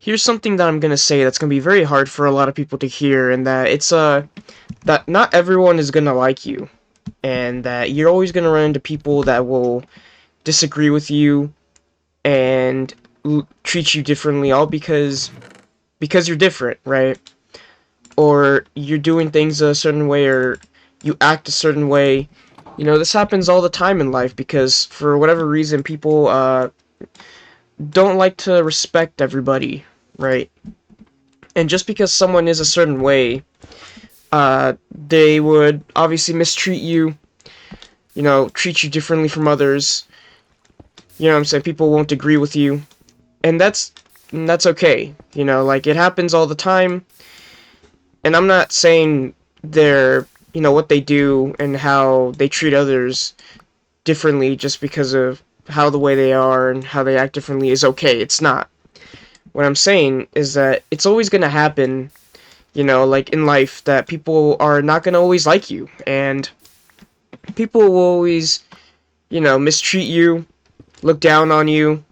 here's something that I'm gonna say that's gonna be very hard for a lot of people to hear, and that it's that not everyone is gonna like you, and that you're always gonna run into people that will disagree with you and treat you differently, all because you're different, right? Or you're doing things a certain way, or you act a certain way. This happens all the time in life because for whatever reason, people don't like to respect everybody, right? And just because someone is a certain way, they would obviously mistreat you, treat you differently from others. You know what I'm saying? People won't agree with you. And that's okay. Like it happens all the time. And I'm not saying they're, what they do and how they treat others differently just because of how the way they are and how they act differently is okay. It's not. What I'm saying is that it's always going to happen, like in life, that people are not going to always like you. And people will always, mistreat you, look down on you,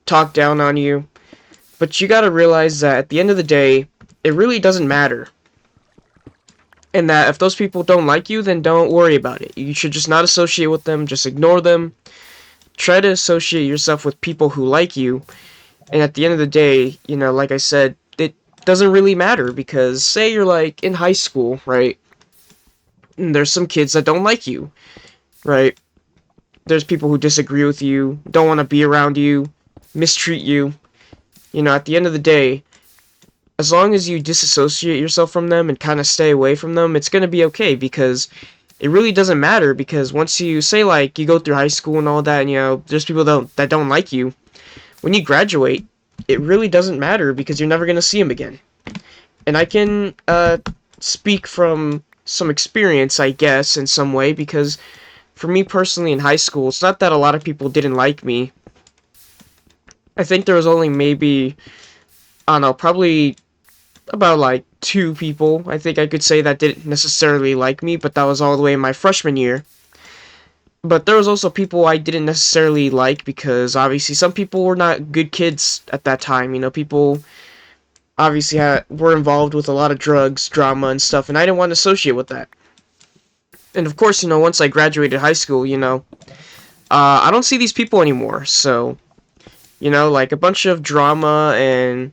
talk down on you. But you got to realize that at the end of the day, it really doesn't matter. And that if those people don't like you, then don't worry about it. You should just not associate with them, just ignore them. Try to associate yourself with people who like you. And at the end of the day, like I said, it doesn't really matter because say you're like in high school, right? And there's some kids that don't like you, right? There's people who disagree with you, don't want to be around you, mistreat you. At the end of the day, as long as you disassociate yourself from them and kind of stay away from them, it's going to be okay because it really doesn't matter because once you say like you go through high school and all that and there's people that don't like you, when you graduate, it really doesn't matter because you're never going to see them again. And I can speak from some experience, I guess, in some way because for me personally in high school, it's not that a lot of people didn't like me. I think there was only maybe, I don't know, probably about like two people I think I could say that didn't necessarily like me, but that was all the way in my freshman year. But there was also people I didn't necessarily like because obviously some people were not good kids at that time. People obviously were involved with a lot of drugs, drama, and stuff, and I didn't want to associate with that. And of course, once I graduated high school, I don't see these people anymore. So, like a bunch of drama and,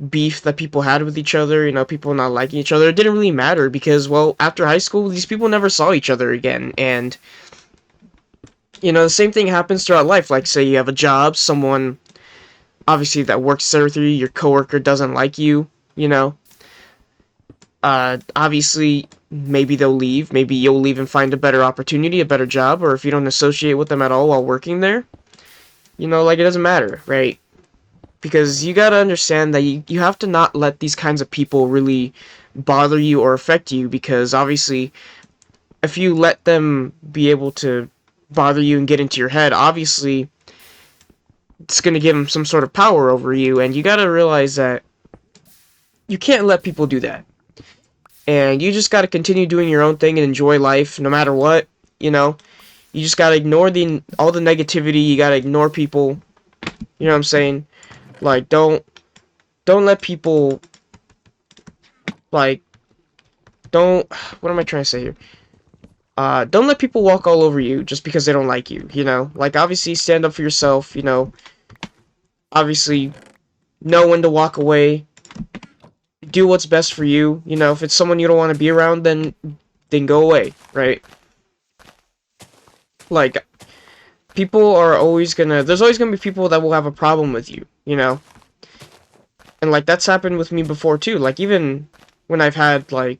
beef that people had with each other, people not liking each other, it didn't really matter because, well, after high school, these people never saw each other again. And, the same thing happens throughout life. Like, say you have a job, someone, obviously, that works there with you, your coworker doesn't like you, obviously, maybe they'll leave. Maybe you'll leave and find a better opportunity, a better job, or if you don't associate with them at all while working there, like, it doesn't matter, right? Because you gotta understand that you have to not let these kinds of people really bother you or affect you, because obviously, if you let them be able to bother you and get into your head, obviously, it's gonna give them some sort of power over you, and you gotta realize that you can't let people do that. And you just gotta continue doing your own thing and enjoy life no matter what, You just gotta ignore all the negativity, you gotta ignore people, you know what I'm saying? Like, don't let people, like, what am I trying to say here? Don't let people walk all over you just because they don't like you, Like, obviously, stand up for yourself, Obviously, know when to walk away. Do what's best for you. If it's someone you don't want to be around, then go away, right? Like, people are always gonna, there's always gonna be people that will have a problem with you, And, like, that's happened with me before, too. Like, even when I've had, like,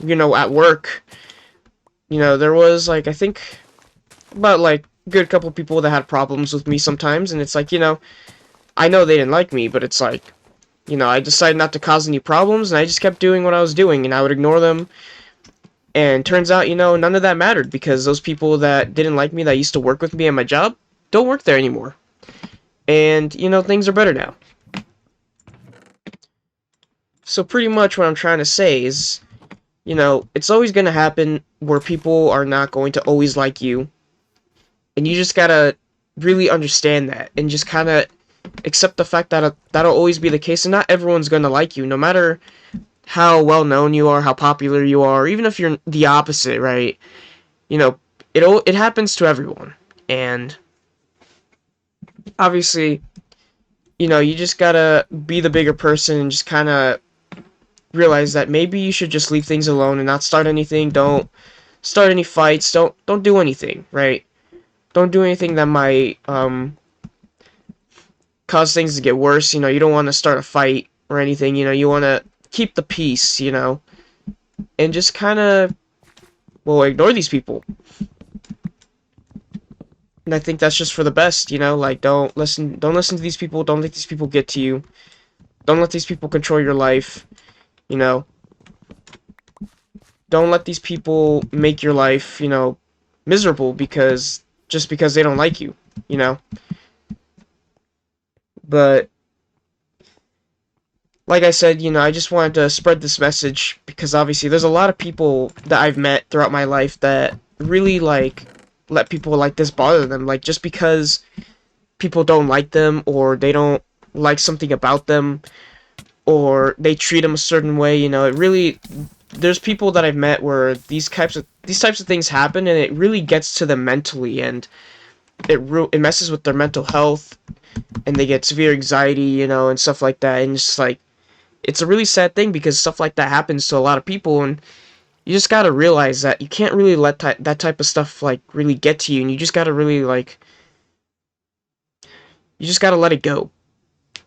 at work, there was, like, I think about, like, a good couple people that had problems with me sometimes, and it's like, I know they didn't like me, but it's like, I decided not to cause any problems, and I just kept doing what I was doing, and I would ignore them. And turns out, none of that mattered, because those people that didn't like me, that used to work with me at my job, don't work there anymore. And, things are better now. So pretty much what I'm trying to say is, it's always going to happen where people are not going to always like you. And you just gotta really understand that, and just kind of accept the fact that that'll always be the case, and not everyone's gonna like you, no matter how well known you are, how popular you are, or even if you're the opposite, right? You know, it happens to everyone, and obviously, you just gotta be the bigger person and just kind of realize that maybe you should just leave things alone and not start anything. Don't start any fights. Don't do anything, right? Don't do anything that might cause things to get worse. You don't want to start a fight or anything. You want to keep the peace. And just kind of ignore these people. And I think that's just for the best. Like don't listen to these people. Don't let these people get to you. Don't let these people control your life. You know, don't let these people make your life, miserable just because they don't like you, you know. But like I said, I just wanted to spread this message because obviously there's a lot of people that I've met throughout my life that really like let people like this bother them, like just because people don't like them or they don't like something about them or they treat them a certain way, it really there's people that I've met where these types of things happen and it really gets to them mentally and it messes with their mental health and they get severe anxiety, and stuff like that, and it's like it's a really sad thing because stuff like that happens to a lot of people, and you just gotta realize that you can't really let that type of stuff like really get to you, and you just gotta really like you just gotta let it go.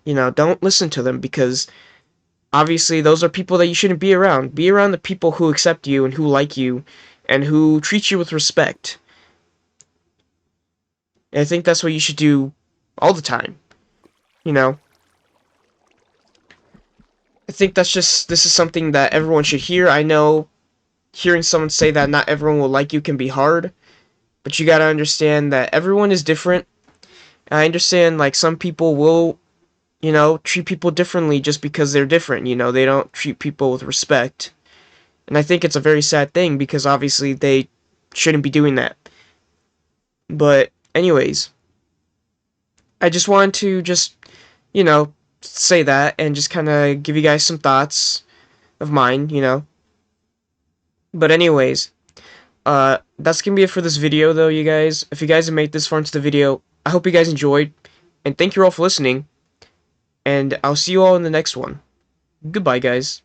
Don't listen to them because obviously those are people that you shouldn't be around. Be around the people who accept you and who like you and who treat you with respect. And I think that's what you should do all the time. You know, I think this is something that everyone should hear. I know hearing someone say that not everyone will like you can be hard, but you gotta understand that everyone is different. And I understand like some people will, treat people differently just because they're different. They don't treat people with respect. And I think it's a very sad thing because obviously they shouldn't be doing that. But anyways, I just wanted to you know, say that and just kind of give you guys some thoughts of mine. But anyways, that's gonna be it for this video, though, you guys. If you guys have made this far into the video, I hope you guys enjoyed, and thank you all for listening, and I'll see you all in the next one. Goodbye, guys.